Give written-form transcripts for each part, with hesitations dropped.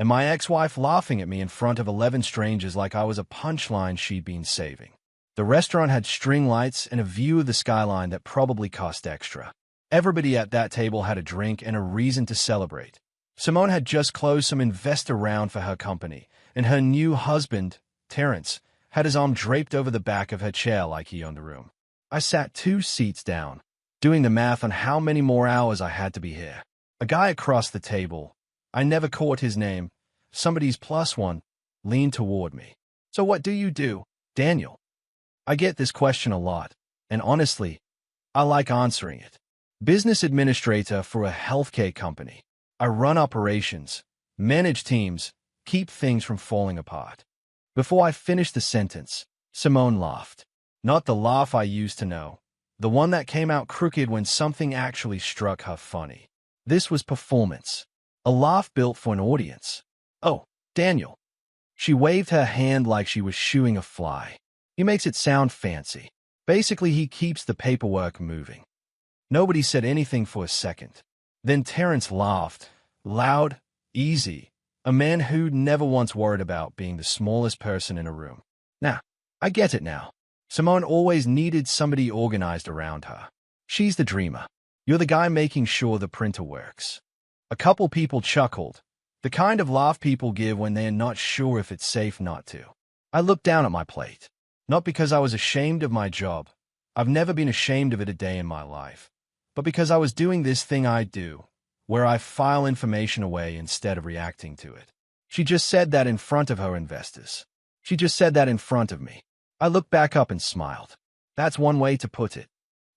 and my ex-wife laughing at me in front of 11 strangers like I was a punchline she'd been saving. The restaurant had string lights and a view of the skyline that probably cost extra. Everybody at that table had a drink and a reason to celebrate. Simone had just closed some investor round for her company, and her new husband, Terrence, had his arm draped over the back of her chair like he owned the room. I sat 2 seats down, doing the math on how many more hours I had to be here. A guy across the table, I never caught his name, somebody's +1, leaned toward me. "So what do you do, Daniel?" I get this question a lot, and honestly, I like answering it. Business administrator for a healthcare company. I run operations, manage teams, keep things from falling apart. Before I finished the sentence, Simone laughed. Not the laugh I used to know, the one that came out crooked when something actually struck her funny. This was performance. A laugh built for an audience. "Oh, Daniel." She waved her hand like she was shooing a fly. "He makes it sound fancy. Basically, he keeps the paperwork moving." Nobody said anything for a second. Then Terrence laughed, loud, easy, a man who'd never once worried about being the smallest person in a room. "Nah, I get it now. Simone always needed somebody organized around her. She's the dreamer. You're the guy making sure the printer works." A couple people chuckled, the kind of laugh people give when they're not sure if it's safe not to. I looked down at my plate. Not because I was ashamed of my job. I've never been ashamed of it a day in my life. But because I was doing this thing I do, where I file information away instead of reacting to it. She just said that in front of her investors. She just said that in front of me. I looked back up and smiled. That's one way to put it.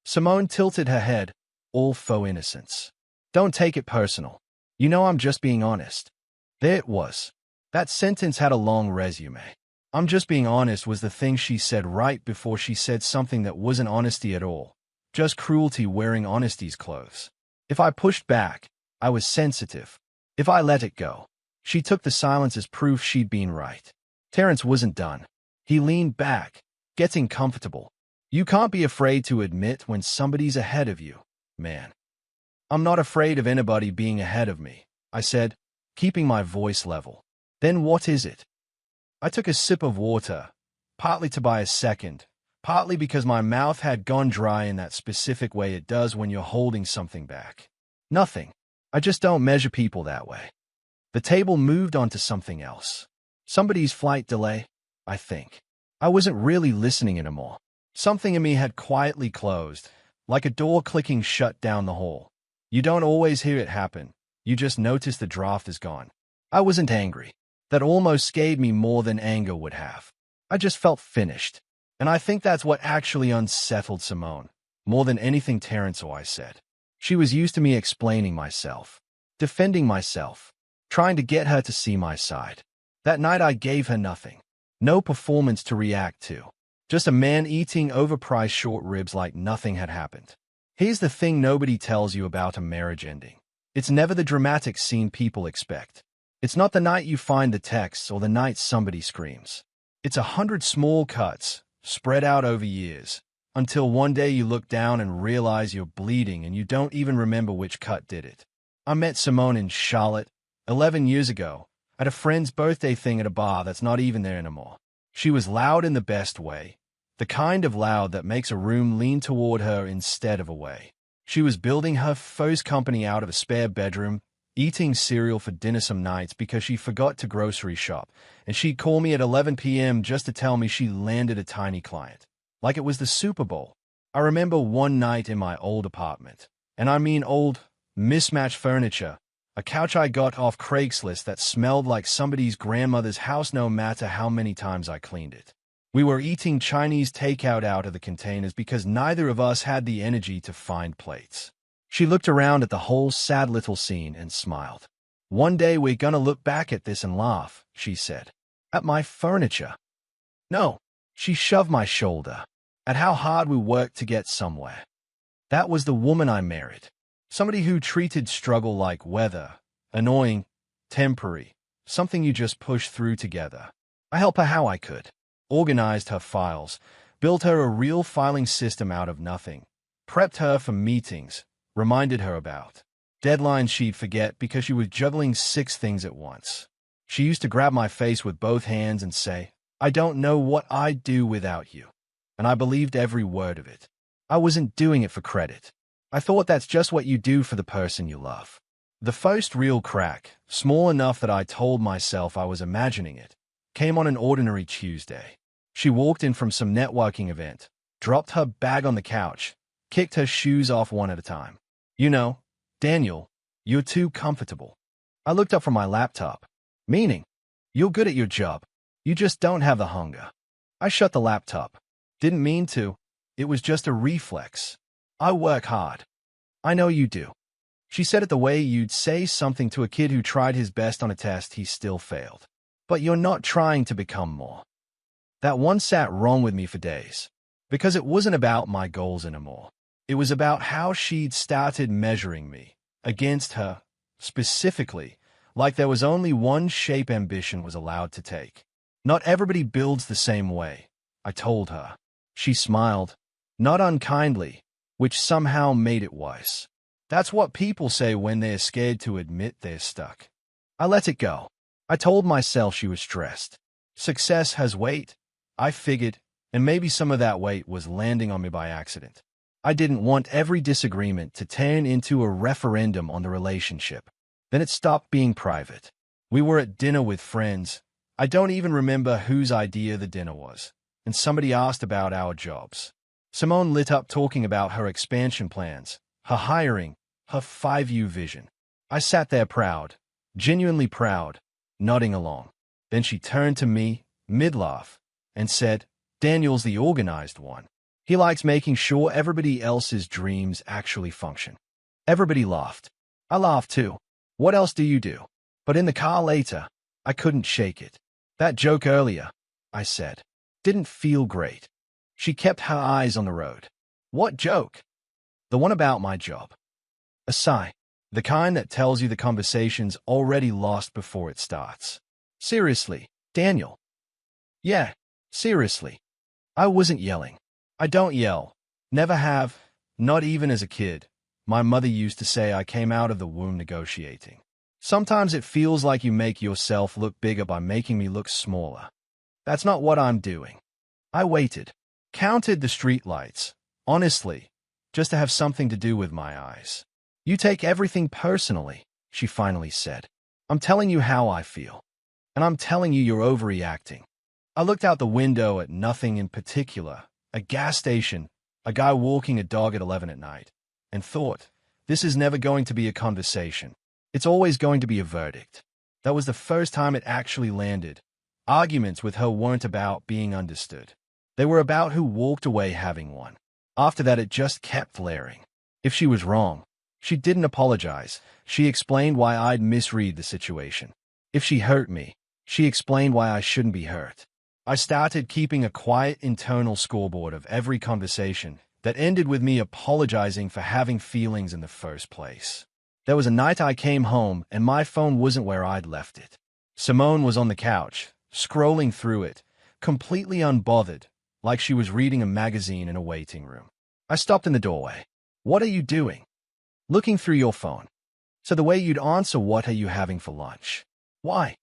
Simone tilted her head, all faux innocence. "Don't take it personal. You know I'm just being honest." There it was. That sentence had a long resume. "I'm just being honest" was the thing she said right before she said something that wasn't honesty at all. Just cruelty wearing honesty's clothes. If I pushed back, I was sensitive. If I let it go, she took the silence as proof she'd been right. Terrence wasn't done. He leaned back, getting comfortable. "You can't be afraid to admit when somebody's ahead of you, man." "I'm not afraid of anybody being ahead of me," I said, keeping my voice level. "Then what is it?" I took a sip of water, partly to buy a second, partly because my mouth had gone dry in that specific way it does when you're holding something back. "Nothing. I just don't measure people that way." The table moved on to something else. Somebody's flight delay, I think. I wasn't really listening anymore. Something in me had quietly closed, like a door clicking shut down the hall. You don't always hear it happen. You just notice the draft is gone. I wasn't angry. That almost scared me more than anger would have. I just felt finished. And I think that's what actually unsettled Simone, more than anything Terrence or I said. She was used to me explaining myself, defending myself, trying to get her to see my side. That night I gave her nothing. No performance to react to. Just a man eating overpriced short ribs like nothing had happened. Here's the thing nobody tells you about a marriage ending. It's never the dramatic scene people expect. It's not the night you find the text or the night somebody screams. It's 100 small cuts, spread out over years, until one day you look down and realize you're bleeding and you don't even remember which cut did it. I met Simone in Charlotte 11 years ago at a friend's birthday thing at a bar that's not even there anymore. She was loud in the best way, the kind of loud that makes a room lean toward her instead of away. She was building her first company out of a spare bedroom, eating cereal for dinner some nights because she forgot to grocery shop, and she'd call me at 11 p.m. just to tell me she landed a tiny client. Like it was the Super Bowl. I remember one night in my old apartment, and I mean old, mismatched furniture, a couch I got off Craigslist that smelled like somebody's grandmother's house no matter how many times I cleaned it. We were eating Chinese takeout out of the containers because neither of us had the energy to find plates. She looked around at the whole sad little scene and smiled. "One day we're gonna look back at this and laugh," she said. "At my furniture." "No." She shoved my shoulder. "At how hard we worked to get somewhere." That was the woman I married. Somebody who treated struggle like weather, annoying, temporary, something you just push through together. I helped her how I could. Organized her files, built her a real filing system out of nothing, prepped her for meetings, reminded her about deadlines she'd forget because she was juggling 6 things at once. She used to grab my face with both hands and say, "I don't know what I'd do without you." And I believed every word of it. I wasn't doing it for credit. I thought that's just what you do for the person you love. The first real crack, small enough that I told myself I was imagining it, came on an ordinary Tuesday. She walked in from some networking event, dropped her bag on the couch, kicked her shoes off one at a time. "You know, Daniel, you're too comfortable." I looked up from my laptop. "Meaning? You're good at your job. You just don't have the hunger." I shut the laptop. Didn't mean to. It was just a reflex. "I work hard." "I know you do." She said it the way you'd say something to a kid who tried his best on a test he still failed. "But you're not trying to become more." That one sat wrong with me for days. Because it wasn't about my goals anymore. It was about how she'd started measuring me, against her, specifically, like there was only one shape ambition was allowed to take. "Not everybody builds the same way," I told her. She smiled, not unkindly, which somehow made it worse. That's what people say when they're scared to admit they're stuck. I let it go. I told myself she was stressed. Success has weight, I figured, and maybe some of that weight was landing on me by accident. I didn't want every disagreement to turn into a referendum on the relationship. Then it stopped being private. We were at dinner with friends. I don't even remember whose idea the dinner was. And somebody asked about our jobs. Simone lit up talking about her expansion plans, her hiring, her 5-year vision. I sat there proud, genuinely proud, nodding along. Then she turned to me, mid-laugh, and said, "Daniel's the organized one. He likes making sure everybody else's dreams actually function." Everybody laughed. I laughed too. "What else do you do?" But in the car later, I couldn't shake it. "That joke earlier," I said, "didn't feel great." She kept her eyes on the road. "What joke?" "The one about my job." A sigh. The kind that tells you the conversation's already lost before it starts. "Seriously, Daniel." "Yeah, seriously." I wasn't yelling. I don't yell. Never have, not even as a kid. My mother used to say I came out of the womb negotiating. Sometimes it feels like you make yourself look bigger by making me look smaller. That's not what I'm doing. I waited. Counted the streetlights. Honestly, just to have something to do with my eyes. "You take everything personally," she finally said. "I'm telling you how I feel. And I'm telling you you're overreacting." I looked out the window at nothing in particular, a gas station, a guy walking a dog at 11 at night, and thought, this is never going to be a conversation. It's always going to be a verdict. That was the first time it actually landed. Arguments with her weren't about being understood. They were about who walked away having won. After that, it just kept flaring. If she was wrong, she didn't apologize. She explained why I'd misread the situation. If she hurt me, she explained why I shouldn't be hurt. I started keeping a quiet internal scoreboard of every conversation that ended with me apologizing for having feelings in the first place. There was a night I came home and my phone wasn't where I'd left it. Simone was on the couch, scrolling through it, completely unbothered, like she was reading a magazine in a waiting room. I stopped in the doorway. "What are you doing?" "Looking through your phone." "So the way you'd answer, 'What are you having for lunch?'" "Why?"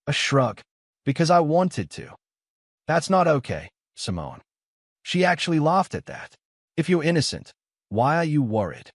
A shrug. "Because I wanted to." "That's not okay, Simone." She actually laughed at that. "If you're innocent, why are you worried?"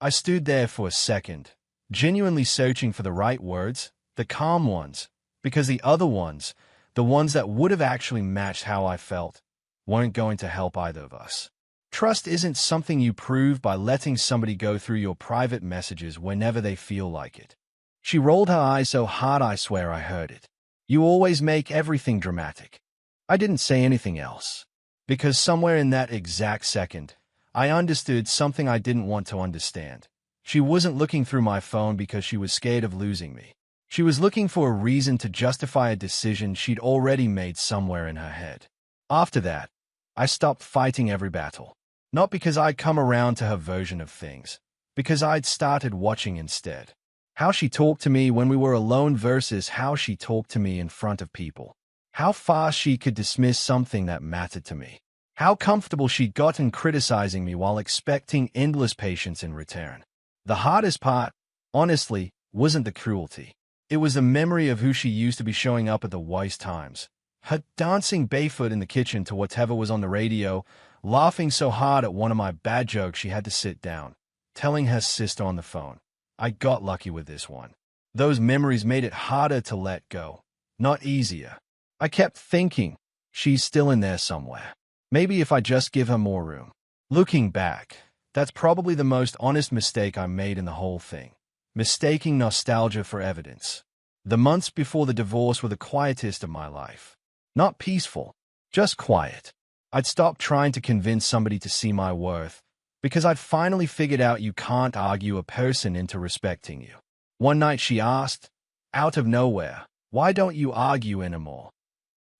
I stood there for a second, genuinely searching for the right words, the calm ones, because the other ones, the ones that would have actually matched how I felt, weren't going to help either of us. Trust isn't something you prove by letting somebody go through your private messages whenever they feel like it. She rolled her eyes so hard I swear I heard it. "You always make everything dramatic." I didn't say anything else. Because somewhere in that exact second, I understood something I didn't want to understand. She wasn't looking through my phone because she was scared of losing me. She was looking for a reason to justify a decision she'd already made somewhere in her head. After that, I stopped fighting every battle. Not because I'd come around to her version of things, because I'd started watching instead. How she talked to me when we were alone versus how she talked to me in front of people. How fast she could dismiss something that mattered to me. How comfortable she'd gotten criticizing me while expecting endless patience in return. The hardest part, honestly, wasn't the cruelty. It was a memory of who she used to be showing up at the worst times. Her dancing barefoot in the kitchen to whatever was on the radio, laughing so hard at one of my bad jokes she had to sit down, telling her sister on the phone. I got lucky with this one. Those memories made it harder to let go, not easier. I kept thinking, she's still in there somewhere. Maybe if I just give her more room. Looking back, that's probably the most honest mistake I made in the whole thing. Mistaking nostalgia for evidence. The months before the divorce were the quietest of my life. Not peaceful, just quiet. I'd stopped trying to convince somebody to see my worth, because I'd finally figured out you can't argue a person into respecting you. One night she asked, out of nowhere, why don't you argue anymore?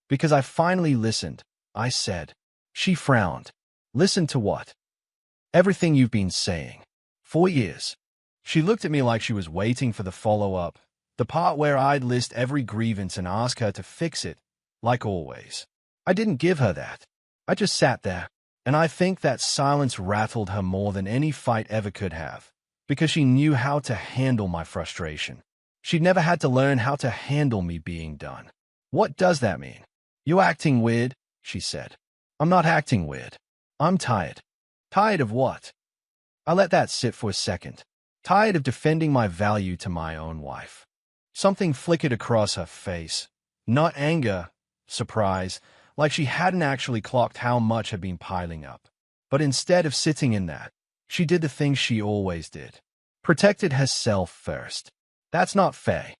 Because I finally listened, I said. She frowned. Listen to what? Everything you've been saying. 4 years. She looked at me like she was waiting for the follow-up, the part where I'd list every grievance and ask her to fix it, like always. I didn't give her that. I just sat there, and I think that silence rattled her more than any fight ever could have, because she knew how to handle my frustration. She'd never had to learn how to handle me being done. What does that mean? You acting weird, she said. I'm not acting weird. I'm tired. Tired of what? I let that sit for a second. Tired of defending my value to my own wife. Something flickered across her face. Not anger, surprise, like she hadn't actually clocked how much had been piling up. But instead of sitting in that, she did the things she always did. Protected herself first. That's not fair.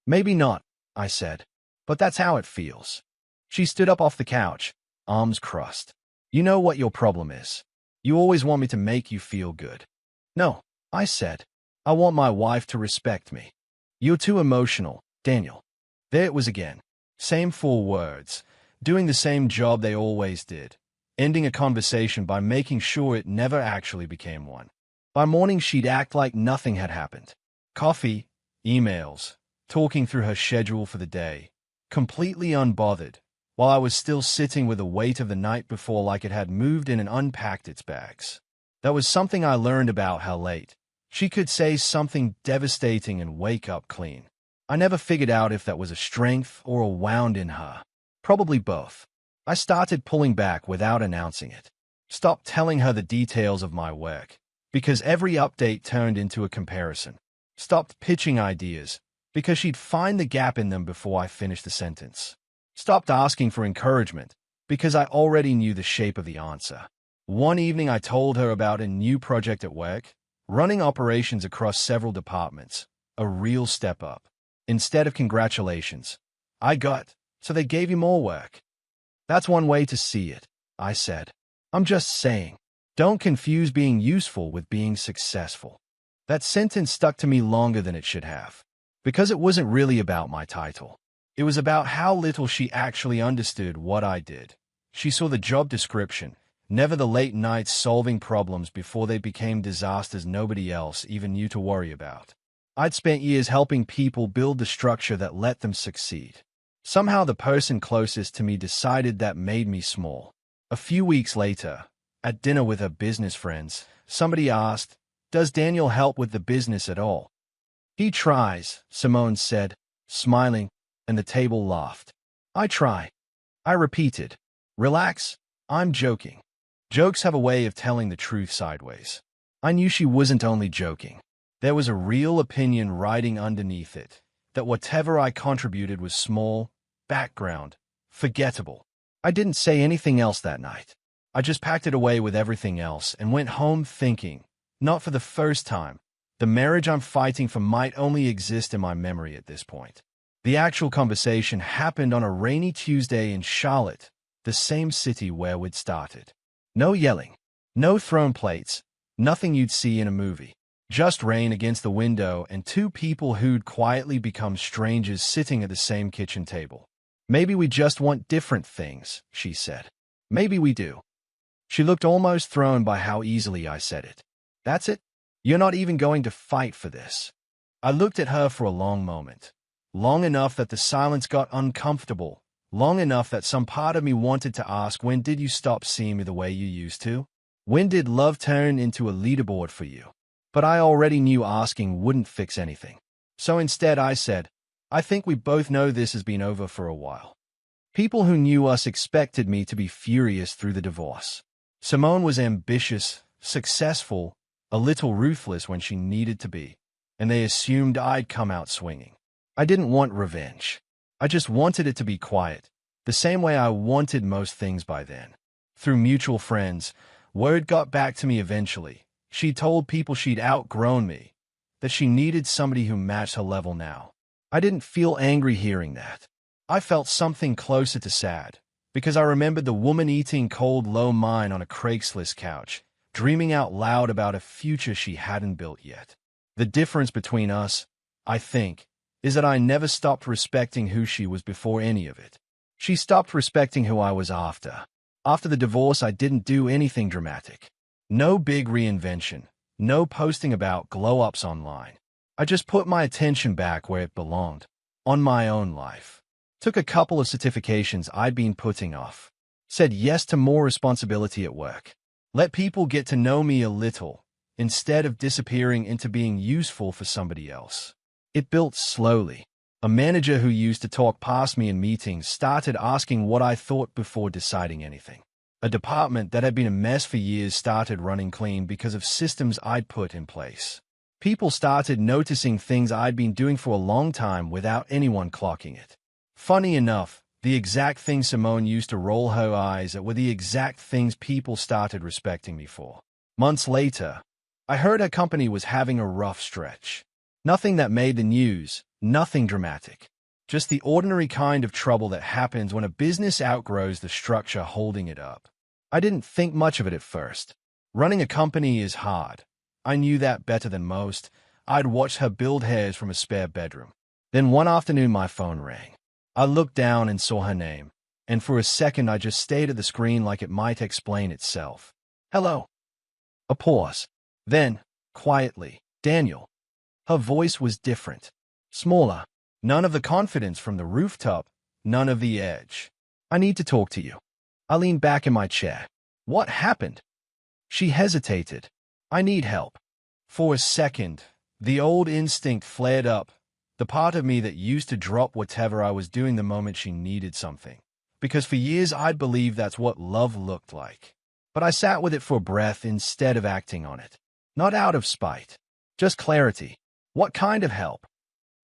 Maybe not, I said, but that's how it feels. She stood up off the couch, arms crossed. You know what your problem is. You always want me to make you feel good. No, I said. I want my wife to respect me. You're too emotional, Daniel. There it was again. Same 4 words, doing the same job they always did, ending a conversation by making sure it never actually became one. By morning, she'd act like nothing had happened. Coffee, emails, talking through her schedule for the day, completely unbothered, while I was still sitting with the weight of the night before like it had moved in and unpacked its bags. That was something I learned about her late. She could say something devastating and wake up clean. I never figured out if that was a strength or a wound in her. Probably both. I started pulling back without announcing it. Stopped telling her the details of my work, because every update turned into a comparison. Stopped pitching ideas, because she'd find the gap in them before I finished the sentence. Stopped asking for encouragement, because I already knew the shape of the answer. One evening I told her about a new project at work, running operations across several departments, a real step up. Instead of congratulations, I got, so they gave you more work. That's one way to see it, I said. I'm just saying, don't confuse being useful with being successful. That sentence stuck to me longer than it should have, because it wasn't really about my title. It was about how little she actually understood what I did. She saw the job description, never the late nights solving problems before they became disasters nobody else even knew to worry about. I'd spent years helping people build the structure that let them succeed. Somehow the person closest to me decided that made me small. A few weeks later, at dinner with her business friends, somebody asked, "Does Daniel help with the business at all?" "He tries," Simone said, smiling, and the table laughed. "I try." I repeated, "Relax, I'm joking." Jokes have a way of telling the truth sideways. I knew she wasn't only joking. There was a real opinion riding underneath it, that whatever I contributed was small, background, forgettable. I didn't say anything else that night. I just packed it away with everything else and went home thinking, not for the first time, the marriage I'm fighting for might only exist in my memory at this point. The actual conversation happened on a rainy Tuesday in Charlotte, the same city where we'd started. No yelling, no thrown plates, nothing you'd see in a movie. Just rain against the window and 2 people who'd quietly become strangers sitting at the same kitchen table. "Maybe we just want different things," she said. "Maybe we do." She looked almost thrown by how easily I said it. "That's it? You're not even going to fight for this?" I looked at her for a long moment. Long enough that the silence got uncomfortable. Long enough that some part of me wanted to ask, when did you stop seeing me the way you used to? When did love turn into a leaderboard for you? But I already knew asking wouldn't fix anything. So instead I said, I think we both know this has been over for a while. People who knew us expected me to be furious through the divorce. Simone was ambitious, successful, a little ruthless when she needed to be, and they assumed I'd come out swinging. I didn't want revenge. I just wanted it to be quiet, the same way I wanted most things by then. Through mutual friends, word got back to me eventually. She told people she'd outgrown me, that she needed somebody who matched her level now. I didn't feel angry hearing that. I felt something closer to sad, because I remembered the woman eating cold lo mein on a Craigslist couch, dreaming out loud about a future she hadn't built yet. The difference between us, I think, is that I never stopped respecting who she was before any of it. She stopped respecting who I was after. After the divorce, I didn't do anything dramatic. No big reinvention, no posting about glow-ups online. I just put my attention back where it belonged, on my own life. Took a couple of certifications I'd been putting off. Said yes to more responsibility at work. Let people get to know me a little, instead of disappearing into being useful for somebody else. It built slowly. A manager who used to talk past me in meetings started asking what I thought before deciding anything. A department that had been a mess for years started running clean because of systems I'd put in place. People started noticing things I'd been doing for a long time without anyone clocking it. Funny enough, the exact things Simone used to roll her eyes at were the exact things people started respecting me for. Months later, I heard her company was having a rough stretch. Nothing that made the news, nothing dramatic. Just the ordinary kind of trouble that happens when a business outgrows the structure holding it up. I didn't think much of it at first. Running a company is hard. I knew that better than most. I'd watched her build hairs from a spare bedroom. Then one afternoon my phone rang. I looked down and saw her name, and for a second I just stared at the screen like it might explain itself. Hello. A pause. Then, quietly, Daniel. Her voice was different. Smaller. None of the confidence from the rooftop, none of the edge. I need to talk to you. I leaned back in my chair. What happened? She hesitated. I need help. For a second, the old instinct flared up, the part of me that used to drop whatever I was doing the moment she needed something. Because for years I'd believed that's what love looked like. But I sat with it for a breath instead of acting on it. Not out of spite. Just clarity. What kind of help?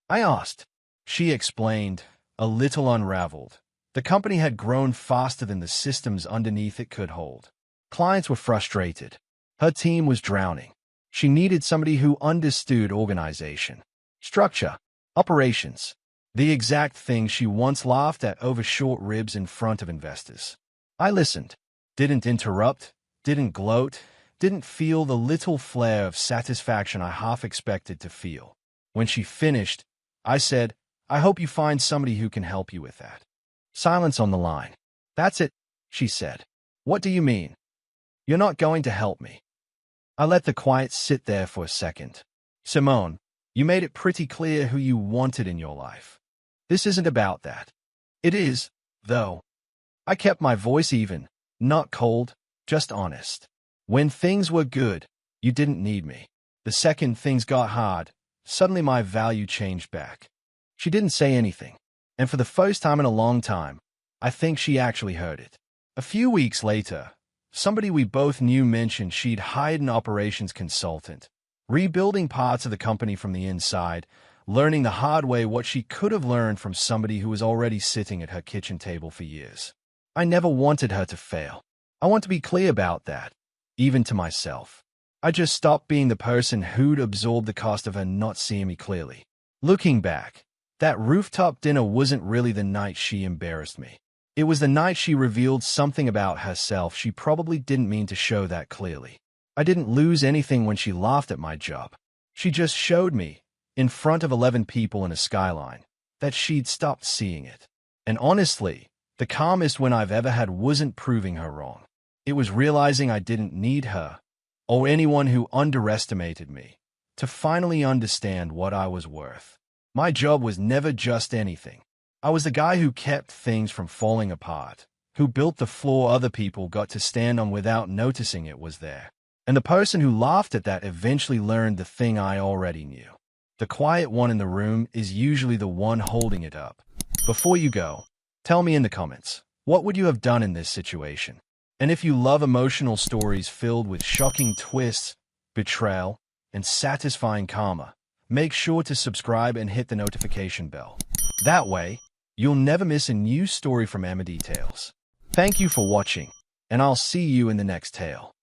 I asked. She explained, a little unraveled. The company had grown faster than the systems underneath it could hold. Clients were frustrated. Her team was drowning. She needed somebody who understood organization, structure, operations. The exact thing she once laughed at over short ribs in front of investors. I listened. Didn't interrupt, didn't gloat, didn't feel the little flare of satisfaction I half expected to feel. When she finished, I said, I hope you find somebody who can help you with that. Silence on the line. That's it, she said. What do you mean? You're not going to help me. I let the quiet sit there for a second. Simone, you made it pretty clear who you wanted in your life. This isn't about that. It is, though. I kept my voice even, not cold, just honest. When things were good, you didn't need me. The second things got hard, suddenly my value changed back. She didn't say anything, and for the first time in a long time, I think she actually heard it. A few weeks later, somebody we both knew mentioned she'd hired an operations consultant, rebuilding parts of the company from the inside, learning the hard way what she could have learned from somebody who was already sitting at her kitchen table for years. I never wanted her to fail. I want to be clear about that, even to myself. I just stopped being the person who'd absorb the cost of her not seeing me clearly. Looking back, that rooftop dinner wasn't really the night she embarrassed me. It was the night she revealed something about herself she probably didn't mean to show that clearly. I didn't lose anything when she laughed at my job. She just showed me, in front of 11 people in a skyline, that she'd stopped seeing it. And honestly, the calmest win I've ever had wasn't proving her wrong. It was realizing I didn't need her, or anyone who underestimated me, to finally understand what I was worth. My job was never just anything. I was the guy who kept things from falling apart, who built the floor other people got to stand on without noticing it was there. And the person who laughed at that eventually learned the thing I already knew. The quiet one in the room is usually the one holding it up. Before you go, tell me in the comments, what would you have done in this situation? And if you love emotional stories filled with shocking twists, betrayal, and satisfying karma, make sure to subscribe and hit the notification bell. That way, you'll never miss a new story from Emma Details. Thank you for watching, and I'll see you in the next tale.